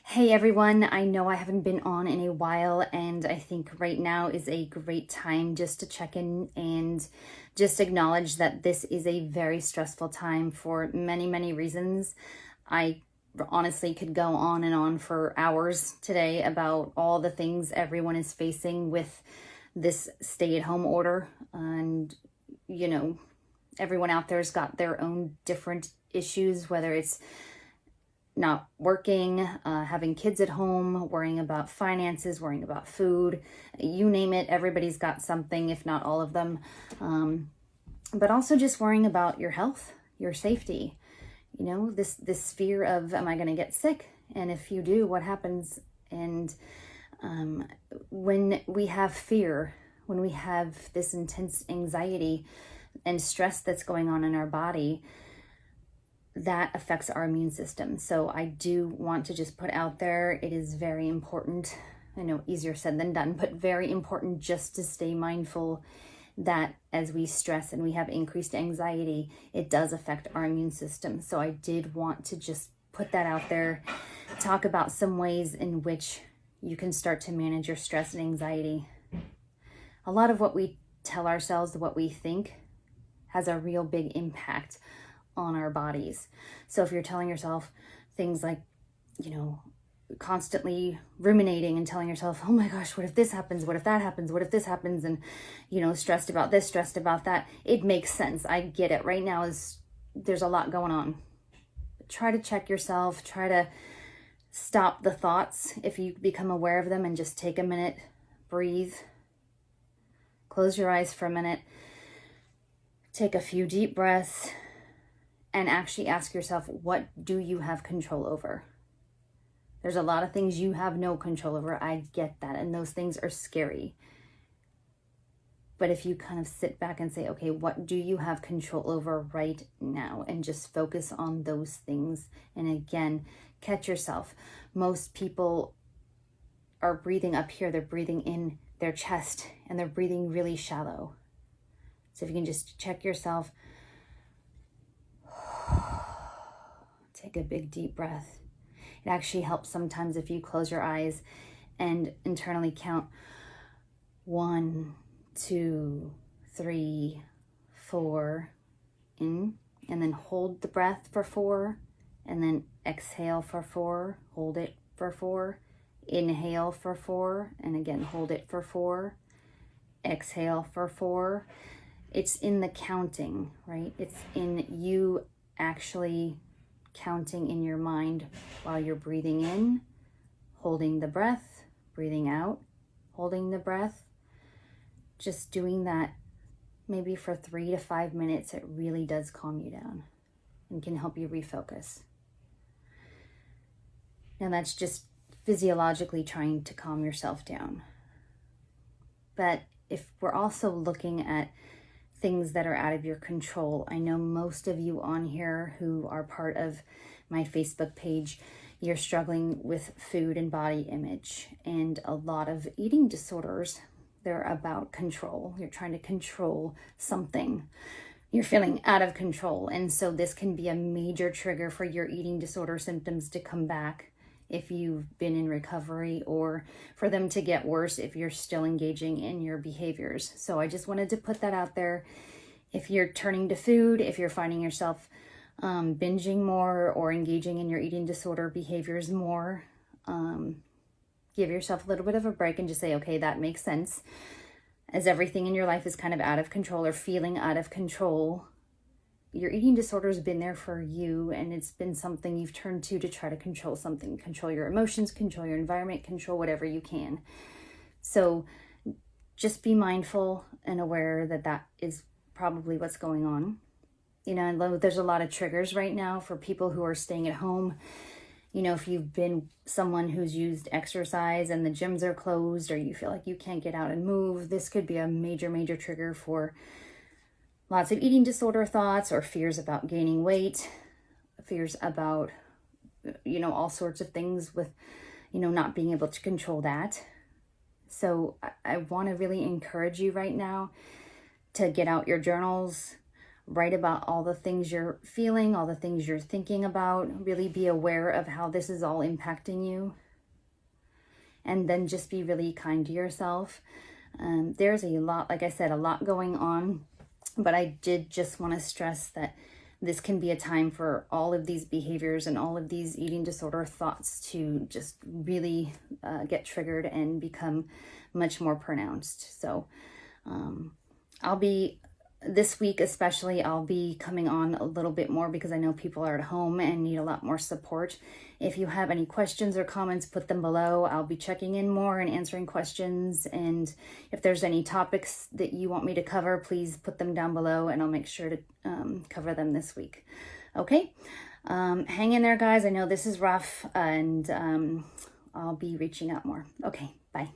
Hey everyone, I know I haven't been on in a while, and I think right now is a great time just to check in and just acknowledge that this is a very stressful time for many, many reasons. I honestly could go on and on for hours today about all the things everyone is facing with this stay-at-home order. And, you know, everyone out there's got their own different issues, whether it's not working, having kids at home, worrying about finances, worrying about food, you name it, everybody's got something, if not all of them. But also just worrying about your health, your safety, this fear of, am I going to get sick? And if you do, what happens? And when we have fear, when we have this intense anxiety and stress that's going on in our body, that affects our immune system. So I do want to just put out there, it is very important. I know easier said than done, but very important just to stay mindful that as we stress and we have increased anxiety, it does affect our immune system. So I did want to just put that out there, talk about some ways in which you can start to manage your stress and anxiety. A lot of what we tell ourselves, what we think, has a real big impact on our bodies. So if you're telling yourself things like, constantly ruminating and telling yourself, oh my gosh, what if this happens? What if that happens? What if this happens? And, stressed about this, stressed about that. It makes sense. I get it. Right now there's a lot going on. Try to check yourself. Try to stop the thoughts if you become aware of them and just take a minute, breathe, close your eyes for a minute, take a few deep breaths, and actually ask yourself, what do you have control over? There's a lot of things you have no control over. I get that. And those things are scary. But if you kind of sit back and say, okay, what do you have control over right now? And just focus on those things. And again, catch yourself. Most people are breathing up here. They're breathing in their chest and they're breathing really shallow. So if you can just check yourself, take a big deep breath. It actually helps sometimes if you close your eyes and internally count 1, 2, 3, 4 in, and then hold the breath for 4, and then exhale for 4, hold it for 4, inhale for 4, and again hold it for 4, exhale for 4. It's in the counting, right? It's in you actually counting in your mind while you're breathing in, holding the breath, breathing out, holding the breath. Just doing that maybe for 3 to 5 minutes, it really does calm you down and can help you refocus. Now that's just physiologically trying to calm yourself down. But if we're also looking at things that are out of your control. I know most of you on here who are part of my Facebook page, you're struggling with food and body image, and a lot of eating disorders, they're about control. You're trying to control something. You're feeling out of control. And so this can be a major trigger for your eating disorder symptoms to come back if you've been in recovery, or for them to get worse if you're still engaging in your behaviors. So I just wanted to put that out there. If you're turning to food, if you're finding yourself binging more or engaging in your eating disorder behaviors more, give yourself a little bit of a break and just say, okay, that makes sense. As everything in your life is kind of out of control or feeling out of control, your eating disorder has been there for you, and it's been something you've turned to try to control something, control your emotions, control your environment, control whatever you can. So just be mindful and aware that that is probably what's going on. There's a lot of triggers right now for people who are staying at home. If you've been someone who's used exercise and the gyms are closed, or you feel like you can't get out and move, this could be a major, major trigger for lots of eating disorder thoughts or fears about gaining weight, fears about, all sorts of things with, not being able to control that. So I want to really encourage you right now to get out your journals, Write about all the things you're feeling, all the things you're thinking about. Really be aware of how this is all impacting you. And then just be really kind to yourself. There's a lot, like I said, a lot going on. But I did just want to stress that this can be a time for all of these behaviors and all of these eating disorder thoughts to just really get triggered and become much more pronounced. So I'll be, this week especially, I'll be coming on a little bit more because I know people are at home and need a lot more support. If you have any questions or comments, put them below. I'll be checking in more and answering questions. And if there's any topics that you want me to cover, please put them down below and I'll make sure to cover them this week. Okay, hang in there, guys. I know this is rough, and I'll be reaching out more. Okay, bye.